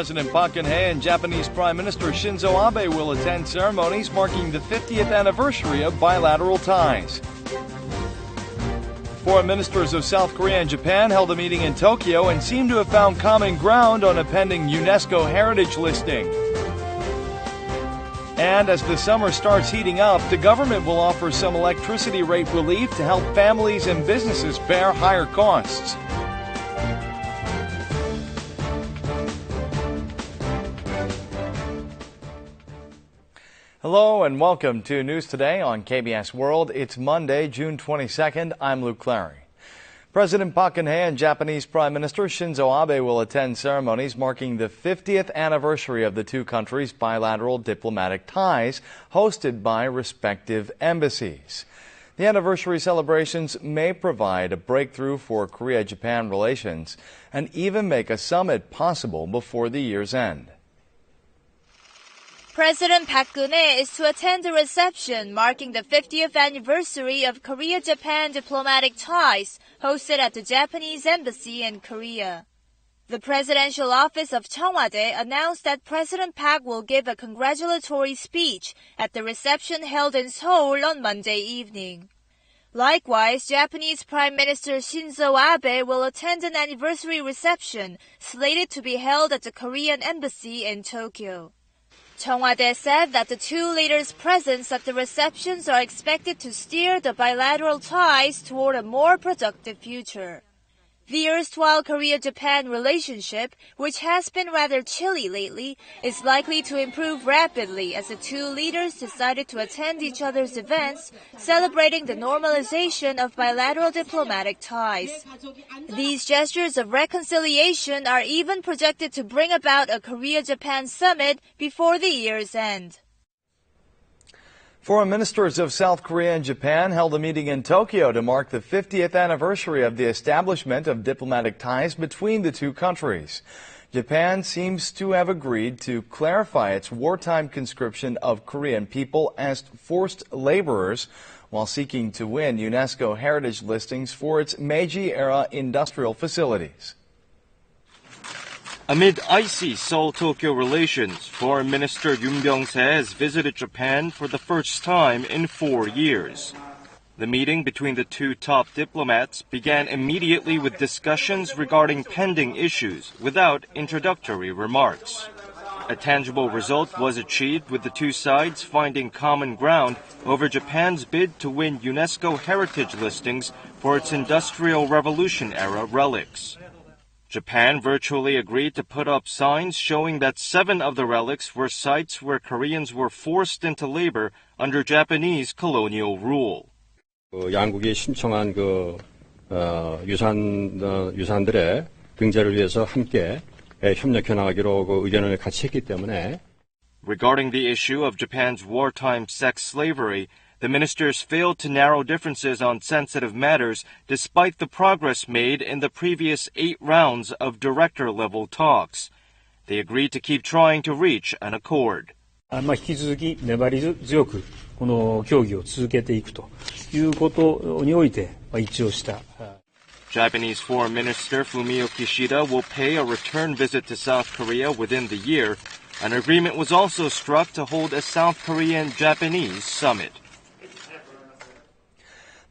President Park Geun-hye and Japanese Prime Minister Shinzo Abe will attend ceremonies marking the 50th anniversary of bilateral ties. Foreign ministers of South Korea and Japan held a meeting in Tokyo and seem to have found common ground on a pending UNESCO heritage listing. And as the summer starts heating up, the government will offer some electricity rate relief to help families and businesses bear higher costs. Hello and welcome to News Today on KBS World. It's Monday, June 22nd. I'm Luke Clary. President Park Geun-hye and Japanese Prime Minister Shinzo Abe will attend ceremonies marking the 50th anniversary of the two countries' bilateral diplomatic ties, hosted by respective embassies. The anniversary celebrations may provide a breakthrough for Korea-Japan relations and even make a summit possible before the year's end. President Park Geun-hye is to attend a reception marking the 50th anniversary of Korea-Japan diplomatic ties hosted at the Japanese embassy in Korea. The presidential office of Cheong Wa Dae announced that President Park will give a congratulatory speech at the reception held in Seoul on Monday evening. Likewise, Japanese Prime Minister Shinzo Abe will attend an anniversary reception slated to be held at the Korean embassy in Tokyo. Cheong Wa Dae said that the two leaders' presence at the receptions are expected to steer the bilateral ties toward a more productive future. The erstwhile Korea-Japan relationship, which has been rather chilly lately, is likely to improve rapidly as the two leaders decided to attend each other's events celebrating the normalization of bilateral diplomatic ties. These gestures of reconciliation are even projected to bring about a Korea-Japan summit before the year's end. Foreign ministers of South Korea and Japan held a meeting in Tokyo to mark the 50th anniversary of the establishment of diplomatic ties between the two countries. Japan seems to have agreed to clarify its wartime conscription of Korean people as forced laborers while seeking to win UNESCO heritage listings for its Meiji-era industrial facilities. Amid icy Seoul-Tokyo relations, Foreign Minister Yoon Byung-se has visited Japan for the first time in 4 years. The meeting between the two top diplomats began immediately with discussions regarding pending issues without introductory remarks. A tangible result was achieved with the two sides finding common ground over Japan's bid to win UNESCO heritage listings for its Industrial Revolution-era relics. Japan virtually agreed to put up signs showing that 7 of the relics were sites where Koreans were forced into labor under Japanese colonial rule. 양국이 신청한 유산들의 등재를 위해서 함께 협력해 나가기로 의견을 같이 했기 때문에. Regarding the issue of Japan's wartime sex slavery, the ministers failed to narrow differences on sensitive matters despite the progress made in the previous 8 rounds of director-level talks. They agreed to keep trying to reach an accord. 引き続き粘り強くこの協議を続けていくということにおいて一致をした。Japanese Foreign Minister Fumio Kishida will pay a return visit to South Korea within the year. An agreement was also struck to hold a South Korean-Japanese summit.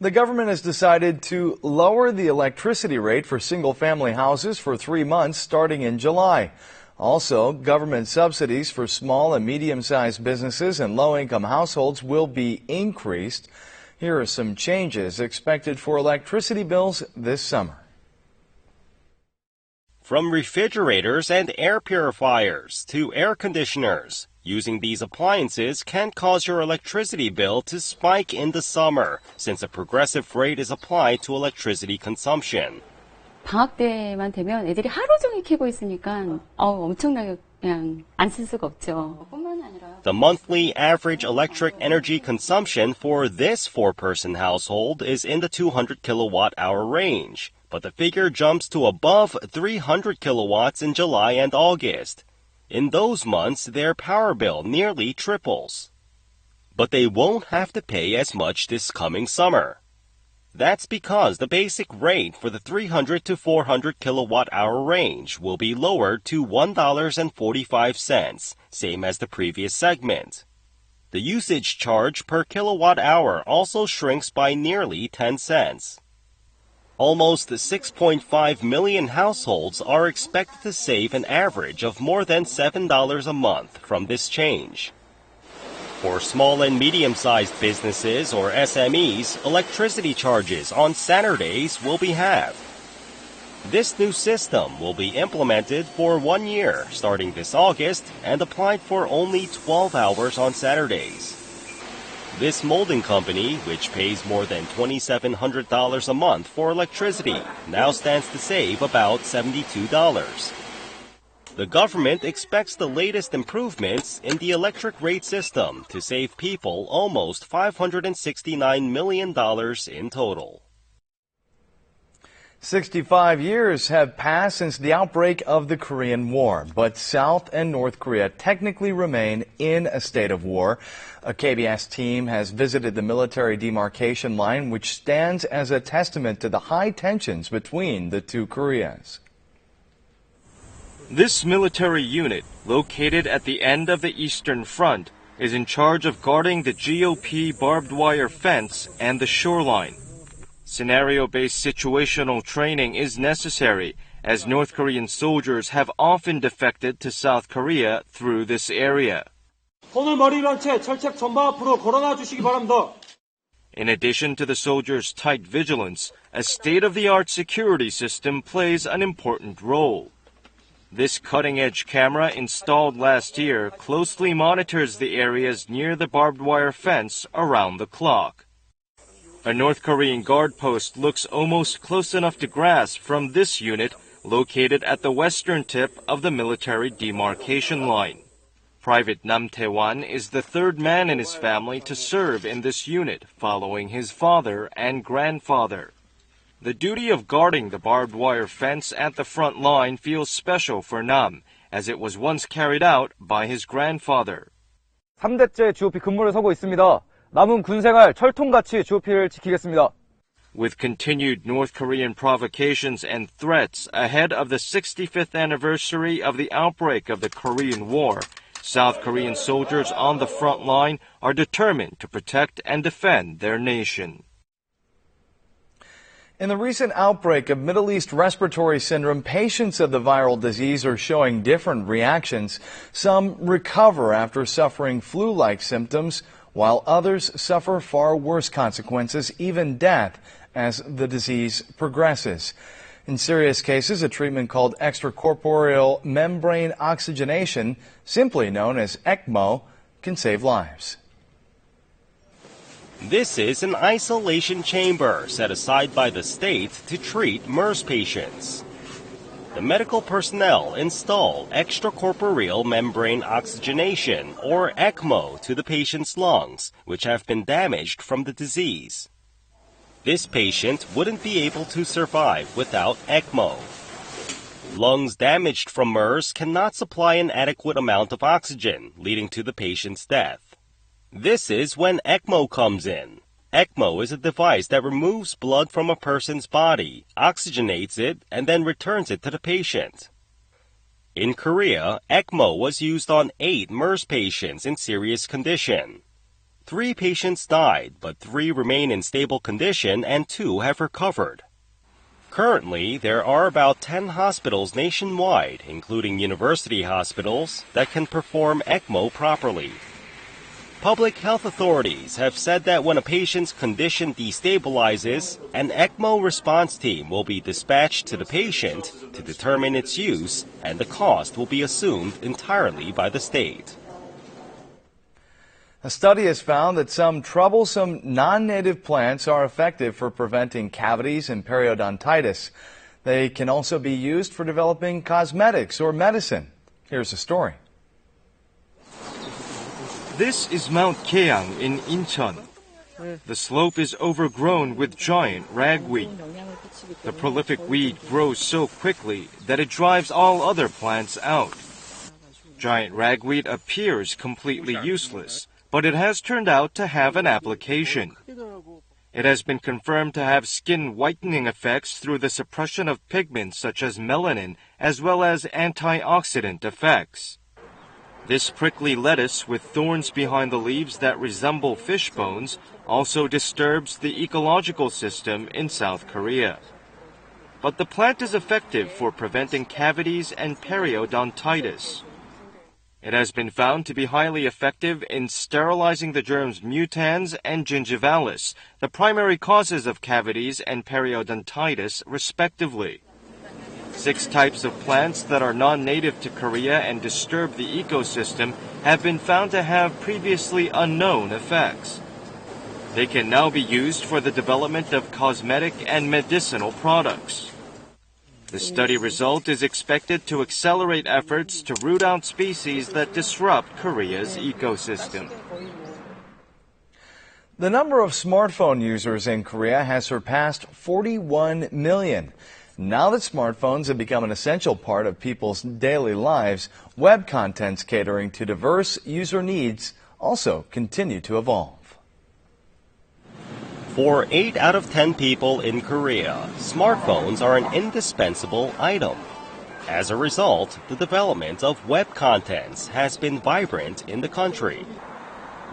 The government has decided to lower the electricity rate for single-family houses for 3 months starting in July. Also, government subsidies for small and medium-sized businesses and low-income households will be increased. Here are some changes expected for electricity bills this summer. From refrigerators and air purifiers to air conditioners, using these appliances can cause your electricity bill to spike in the summer, since a progressive rate is applied to electricity consumption. 방학 때만 되면 애들이 하루 종일 켜고 있으니까 엄청나게 그냥 안 쓸 수가 없죠. The monthly average electric energy consumption for this 4-person household is in the 200 kilowatt-hour range, but the figure jumps to above 300 kilowatts in July and August. In those months, their power bill nearly triples. But they won't have to pay as much this coming summer. That's because the basic rate for the 300 to 400 kilowatt-hour range will be lowered to $1.45, same as the previous segment. The usage charge per kilowatt-hour also shrinks by nearly 10 cents. Almost 6.5 million households are expected to save an average of more than $7 a month from this change. For small and medium-sized businesses or SMEs, electricity charges on Saturdays will be halved. This new system will be implemented for 1 year starting this August and applied for only 12 hours on Saturdays. This molding company, which pays more than $2,700 a month for electricity, now stands to save about $72. The government expects the latest improvements in the electric rate system to save people almost $569 million in total. 65 years have passed since the outbreak of the Korean War, but South and North Korea technically remain in a state of war. A KBS team has visited the military demarcation line, which stands as a testament to the high tensions between the two Koreas. This military unit, located at the end of the Eastern Front, is in charge of guarding the GOP barbed wire fence and the shoreline. Scenario-based situational training is necessary, as North Korean soldiers have often defected to South Korea through this area. In addition to the soldiers' tight vigilance, a state-of-the-art security system plays an important role. This cutting-edge camera installed last year closely monitors the areas near the barbed wire fence around the clock. A North Korean guard post looks almost close enough to grasp from this unit located at the western tip of the military demarcation line. Private Nam Tae-wan is the third man in his family to serve in this unit following his father and grandfather. The duty of guarding the barbed wire fence at the front line feels special for Nam, as it was once carried out by his grandfather. 3대째 GOP 근무를 서고 있습니다. 남은 군생활 철통같이 GOP를 지키겠습니다. With continued North Korean provocations and threats ahead of the 65th anniversary of the outbreak of the Korean War, South Korean soldiers on the front line are determined to protect and defend their nation. In the recent outbreak of Middle East respiratory syndrome, patients of the viral disease are showing different reactions. Some recover after suffering flu-like symptoms, while others suffer far worse consequences, even death, as the disease progresses. In serious cases, a treatment called extracorporeal membrane oxygenation, simply known as ECMO, can save lives. This is an isolation chamber set aside by the state to treat MERS patients. The medical personnel install extracorporeal membrane oxygenation, or ECMO, to the patient's lungs, which have been damaged from the disease. This patient wouldn't be able to survive without ECMO. Lungs damaged from MERS cannot supply an adequate amount of oxygen, leading to the patient's death. This is when ECMO comes in. ECMO is a device that removes blood from a person's body, oxygenates it, and then returns it to the patient. In Korea, ECMO was used on 8 MERS patients in serious condition. 3 patients died, but 3 remain in stable condition and 2 have recovered. Currently, there are about 10 hospitals nationwide, including university hospitals, that can perform ECMO properly. Public health authorities have said that when a patient's condition destabilizes, an ECMO response team will be dispatched to the patient to determine its use, and the cost will be assumed entirely by the state. A study has found that some troublesome non-native plants are effective for preventing cavities and periodontitis. They can also be used for developing cosmetics or medicine. Here's the story. This is Mount Keang in Incheon. The slope is overgrown with giant ragweed. The prolific weed grows so quickly that it drives all other plants out. Giant ragweed appears completely useless, but it has turned out to have an application. It has been confirmed to have skin whitening effects through the suppression of pigments such as melanin, as well as antioxidant effects. This prickly lettuce with thorns behind the leaves that resemble fish bones also disturbs the ecological system in South Korea. But the plant is effective for preventing cavities and periodontitis. It has been found to be highly effective in sterilizing the germs mutans and gingivalis, the primary causes of cavities and periodontitis, respectively. 6 types of plants that are non-native to Korea and disturb the ecosystem have been found to have previously unknown effects. They can now be used for the development of cosmetic and medicinal products. The study result is expected to accelerate efforts to root out species that disrupt Korea's ecosystem. The number of smartphone users in Korea has surpassed 41 million. Now that smartphones have become an essential part of people's daily lives, web contents catering to diverse user needs also continue to evolve. For 8 out of 10 people in Korea, smartphones are an indispensable item. As a result, the development of web contents has been vibrant in the country.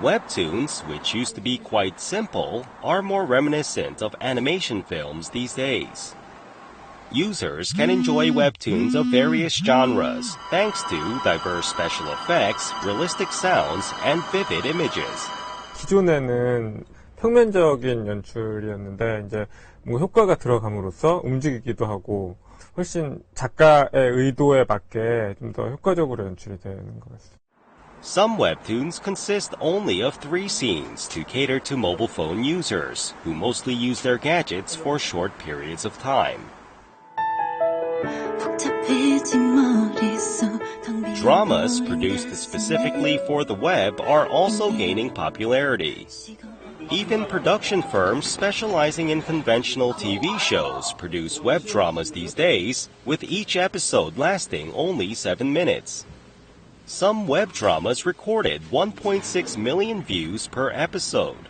Webtoons, which used to be quite simple, are more reminiscent of animation films these days. Users can enjoy webtoons of various genres thanks to diverse special effects, realistic sounds, and vivid images. 기존에는 평면적인 연출이었는데 이제 뭐 효과가 들어감으로써 움직이기도 하고 훨씬 작가의 의도에 맞게 좀 더 효과적으로 연출이 되는 것 같습니다. Some webtoons consist only of 3 scenes to cater to mobile phone users, who mostly use their gadgets for short periods of time. Dramas produced specifically for the web are also gaining popularity. Even production firms specializing in conventional TV shows produce web dramas these days, with each episode lasting only 7 minutes. Some web dramas recorded 1.6 million views per episode.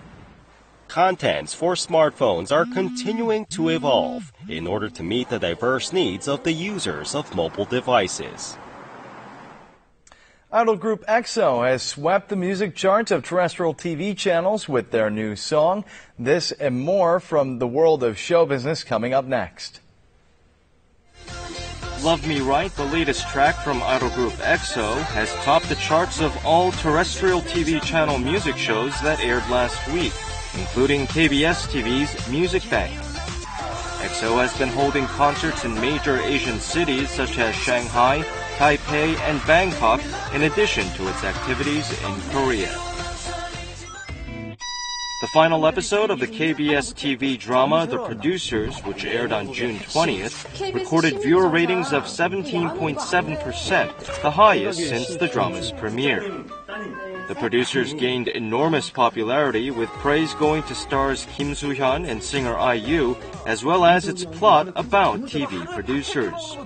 Contents for smartphones are continuing to evolve in order to meet the diverse needs of the users of mobile devices. Idol group EXO has swept the music charts of terrestrial TV channels with their new song. This and more from the world of show business coming up next. Love Me Right, the latest track from idol group EXO, has topped the charts of all terrestrial TV channel music shows that aired last week, including KBS TV's Music Bank. EXO has been holding concerts in major Asian cities such as Shanghai, Taipei, and Bangkok, in addition to its activities in Korea. The final episode of the KBS TV drama The Producers, which aired on June 20th, recorded viewer ratings of 17.7%, the highest since the drama's premiere. The Producers gained enormous popularity, with praise going to stars Kim Soo-hyun and singer IU, as well as its plot about TV producers.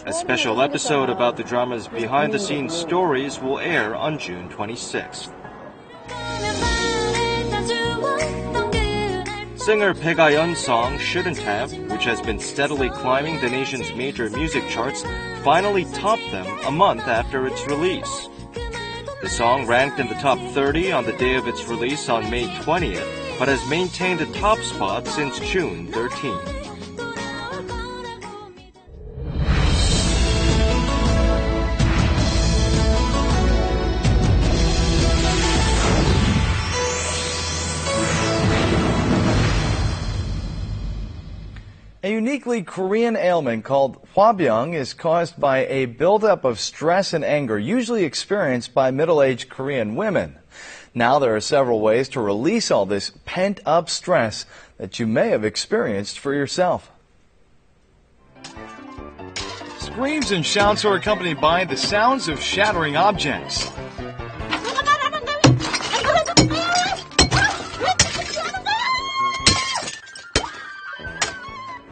A special episode about the drama's behind-the-scenes stories will air on June 26th. Singer Baek Ah-yeon's song Shouldn't Have, which has been steadily climbing the nation's major music charts, finally topped them a month after its release. The song ranked in the top 30 on the day of its release on May 20th, but has maintained a top spot since June 13th. A uniquely Korean ailment called hwabyung is caused by a buildup of stress and anger, usually experienced by middle-aged Korean women. Now there are several ways to release all this pent-up stress that you may have experienced for yourself. Screams and shouts are accompanied by the sounds of shattering objects.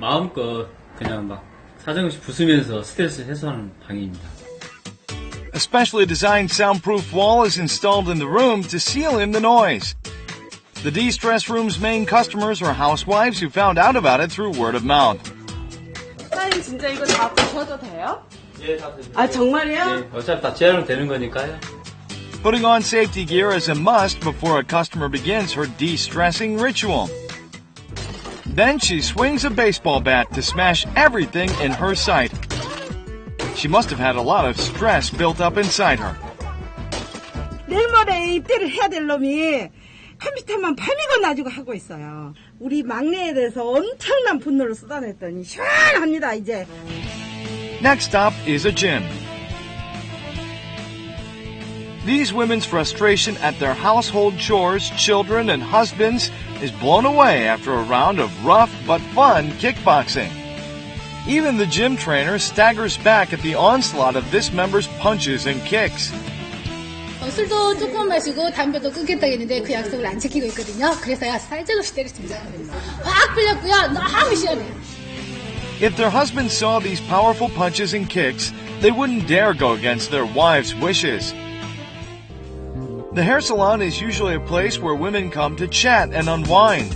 마음껏 그냥 막 사정없이 부수면서 스트레스 해소하는 방입니다. A specially designed soundproof wall is installed in the room to seal in the noise. The Destress room's main customers are housewives who found out about it through word of mouth. 사장님 진짜 이거 다 보셔도 돼요? 예, 다 됩니다. 아 정말이요? 네, 어차피 다 재활용 되는 거니까요. Putting on safety gear is a must before a customer begins her de-stressing ritual. Then she swings a baseball bat to smash everything in her sight. She must have had a lot of stress built up inside her. 내일 모레 입대를 해야 될 놈이 컴퓨터만 밤이고 낮이고 하고 있어요. 우리 막내에 대해서 엄청난 분노를 쏟아냈더니 시원합니다 이제. Next stop is a gym. These women's frustration at their household chores, children, and husbands is blown away after a round of rough but fun kickboxing. Even the gym trainer staggers back at the onslaught of this member's punches and kicks. 술도 조금 마시고 담배도 끊겠다고 했는데 그 약속을 안 지키고 있거든요. 그래서요 살짝없이 때렸습니다. 확 풀렸고요. 너무 시원해. If their husbands saw these powerful punches and kicks, they wouldn't dare go against their wives' wishes. The hair salon is usually a place where women come to chat and unwind.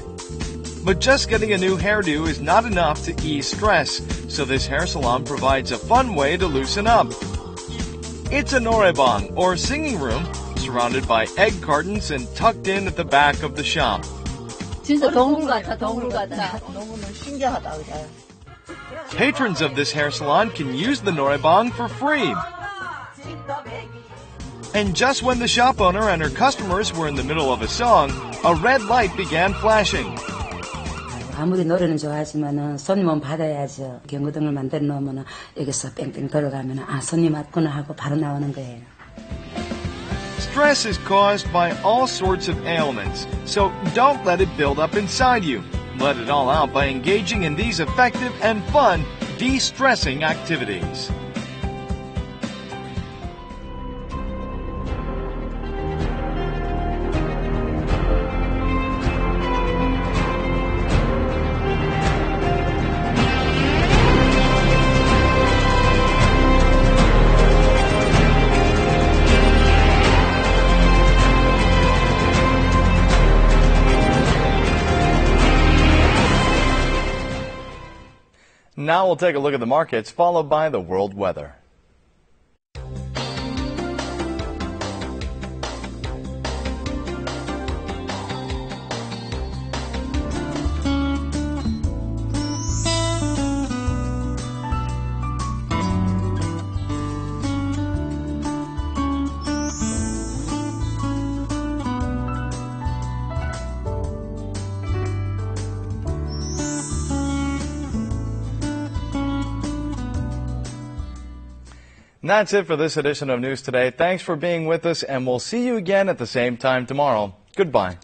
But just getting a new hairdo is not enough to ease stress, so this hair salon provides a fun way to loosen up. It's a noraebang, or singing room, surrounded by egg cartons and tucked in at the back of the shop. 진짜 동굴 같아, 동굴 같아. 너무 신기하다, 그래. Patrons of this hair salon can use the noraebang for free. And just when the shop owner and her customers were in the middle of a song, a red light began flashing. 아무리 노래는 좋아하지만은 손님은 받아야죠. 경고등을 만들어 놓으면은 여기서 뺑뺑 돌아가면은 아 손님 왔구나 하고 바로 나오는 거예요. Stress is caused by all sorts of ailments, so don't let it build up inside you. Let it all out by engaging in these effective and fun de-stressing activities. Now we'll take a look at the markets, followed by the world weather. And that's it for this edition of News Today. Thanks for being with us, and we'll see you again at the same time tomorrow. Goodbye.